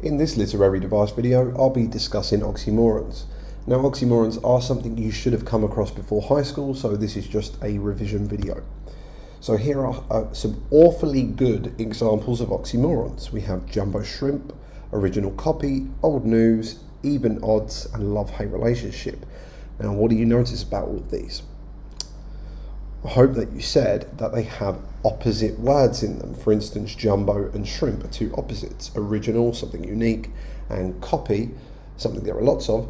In this literary device video, I'll be discussing oxymorons. Now, oxymorons are something you should have come across before high school, so this is just a revision video. So here are some awfully good examples of oxymorons. We have jumbo shrimp, original copy, old news, even odds, and love-hate relationship. Now, what do you notice about all of these? I hope that you said that they have opposite words in them. For instance, jumbo and shrimp are two opposites. Original, something unique, and copy, something there are lots of,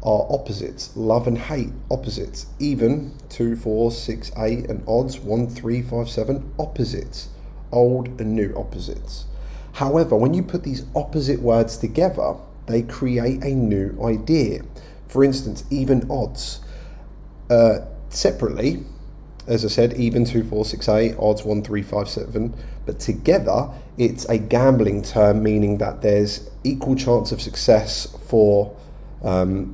are opposites. Love and hate, opposites. Even, 2, 4, 6, 8, and odds, 1, 3, 5, 7, opposites. Old and new opposites. However, when you put these opposite words together, they create a new idea. For instance, even odds. Separately, as I said, even 2, 4, 6, 8, odds 1, 3, 5, 7, but together it's a gambling term, meaning that there's equal chance of success for the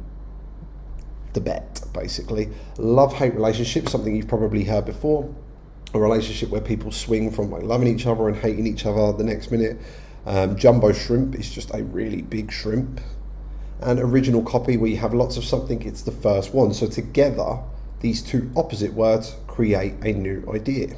bet, basically. Love-hate relationship, something you've probably heard before, a relationship where people swing from like loving each other and hating each other the next minute. Jumbo shrimp is just a really big shrimp. And original copy, where you have lots of something, it's the first one. So together, these two opposite words create a new idea.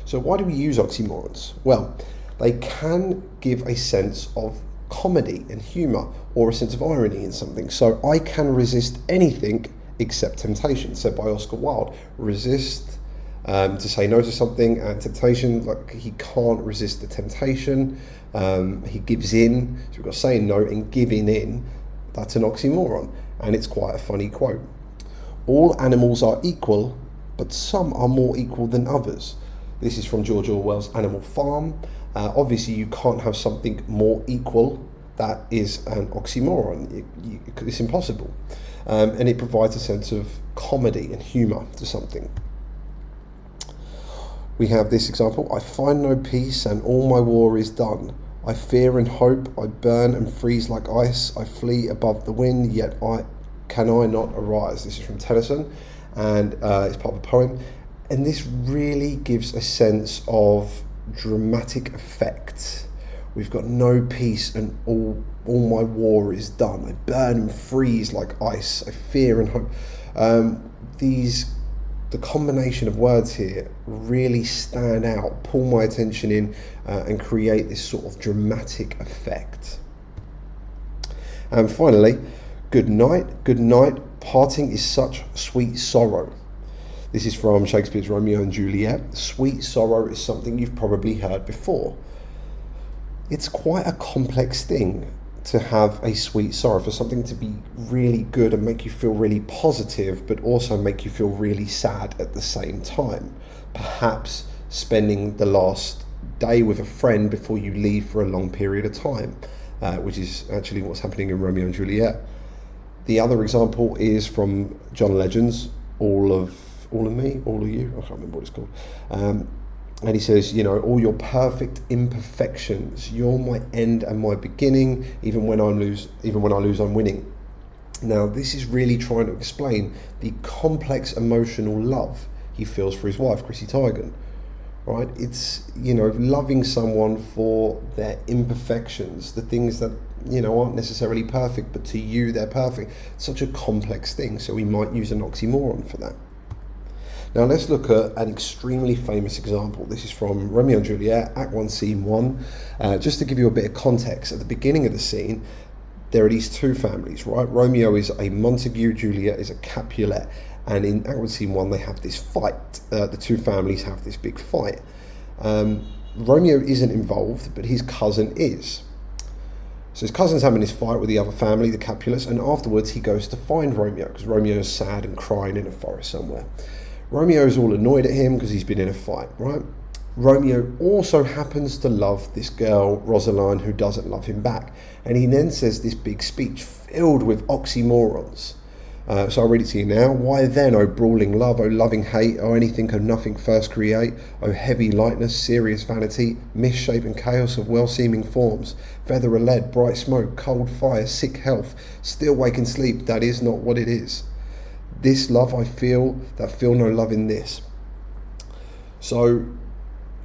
So why do we use oxymorons? Well, they can give a sense of comedy and humor, or a sense of irony in something. So I can resist anything except temptation, said by Oscar Wilde. Resist, to say no to something, and temptation, like he can't resist the temptation. He gives in. So we've got saying no and giving in. That's an oxymoron, and it's quite a funny quote. All animals are equal, but some are more equal than others. This is from George Orwell's Animal Farm. Obviously, you can't have something more equal. That is an oxymoron. It's impossible. And it provides a sense of comedy and humour to something. We have this example. I find no peace and all my war is done. I fear and hope, I burn and freeze like ice. I flee above the wind, yet can I not arise? This is from Tennyson, and it's part of a poem. And this really gives a sense of dramatic effect. We've got no peace and all my war is done. I burn and freeze like ice. I fear and hope. The combination of words here really stand out, pull my attention in, and create this sort of dramatic effect. And finally, good night, parting is such sweet sorrow. This is from Shakespeare's Romeo and Juliet. Sweet sorrow is something you've probably heard before. It's quite a complex thing to have a sweet sorrow, for something to be really good and make you feel really positive, but also make you feel really sad at the same time. Perhaps spending the last day with a friend before you leave for a long period of time, which is actually what's happening in Romeo and Juliet. The other example is from John Legend's All of Me, All of You, I can't remember what it's called. And he says, you know, all your perfect imperfections, you're my end and my beginning, even when I lose, I'm winning. Now, this is really trying to explain the complex emotional love he feels for his wife, Chrissy Teigen, right? It's, you know, loving someone for their imperfections, the things that, you know, aren't necessarily perfect, but to you, they're perfect. It's such a complex thing, so we might use an oxymoron for that. Now let's look at an extremely famous example. This is from Romeo and Juliet, Act 1, Scene 1. Just to give you a bit of context, at the beginning of the scene, there are these two families, right? Romeo is a Montague, Juliet is a Capulet. And in Act 1, Scene 1, they have this fight. The two families have this big fight. Romeo isn't involved, but his cousin is. So his cousin's having this fight with the other family, the Capulets, and afterwards he goes to find Romeo, because Romeo is sad and crying in a forest somewhere. Romeo's all annoyed at him because he's been in a fight, right? Romeo also happens to love this girl, Rosaline, who doesn't love him back. And he then says this big speech filled with oxymorons. So I'll read it to you now. Why then, O brawling love, O loving hate, O anything, O nothing first create, O heavy lightness, serious vanity, misshapen chaos of well-seeming forms, feather of lead, bright smoke, cold fire, sick health, still wake and sleep, that is not what it is. This love I feel, that feel no love in this. So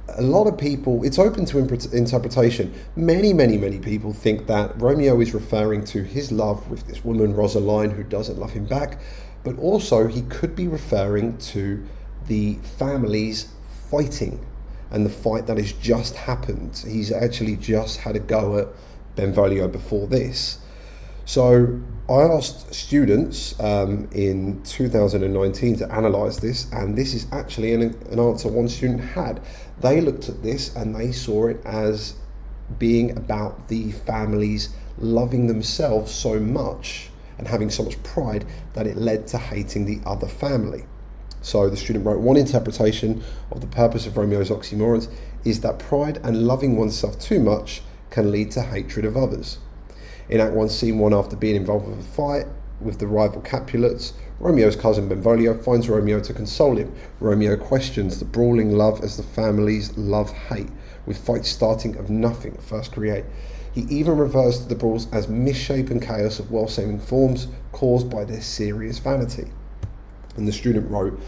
a lot of people, it's open to interpretation. Many people think that Romeo is referring to his love with this woman, Rosaline, who doesn't love him back, but also he could be referring to the families fighting and the fight that has just happened. He's actually just had a go at Benvolio before this. So I asked students in 2019 to analyse this, and this is actually an answer one student had. They looked at this and they saw it as being about the families loving themselves so much and having so much pride that it led to hating the other family. So the student wrote, one interpretation of the purpose of Romeo's oxymorons is that pride and loving oneself too much can lead to hatred of others. In Act 1, Scene 1, after being involved with a fight with the rival Capulets, Romeo's cousin Benvolio finds Romeo to console him. Romeo questions the brawling love as the family's love-hate, with fights starting of nothing first create. He even refers to the brawls as misshapen chaos of well-seeming forms caused by their serious vanity. And the student wrote,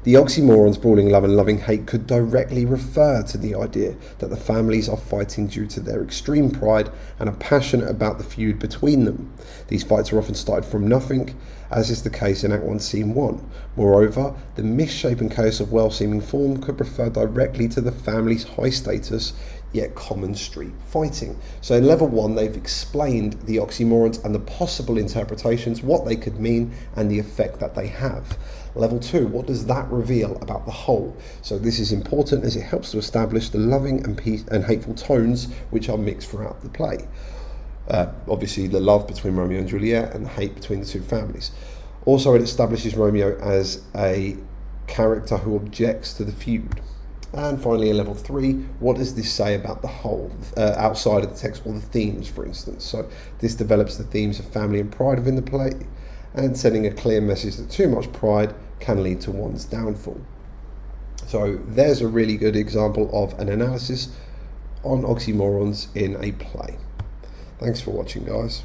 the oxymorons brawling love and loving hate could directly refer to the idea that the families are fighting due to their extreme pride and are passionate about the feud between them. These fights are often started from nothing, as is the case in Act 1, Scene 1. Moreover, the misshapen chaos of well-seeming form could refer directly to the family's high status yet common street fighting. So in level 1, they've explained the oxymorons and the possible interpretations, what they could mean and the effect that they have. Level 2, what does that reveal about the whole? So this is important as it helps to establish the loving and hateful tones which are mixed throughout the play. Obviously the love between Romeo and Juliet and the hate between the two families. Also it establishes Romeo as a character who objects to the feud. And finally in level 3, what does this say about the whole, outside of the text, or the themes, for instance? So this develops the themes of family and pride within the play, and sending a clear message that too much pride can lead to one's downfall. So there's a really good example of an analysis on oxymorons in a play. Thanks for watching, guys.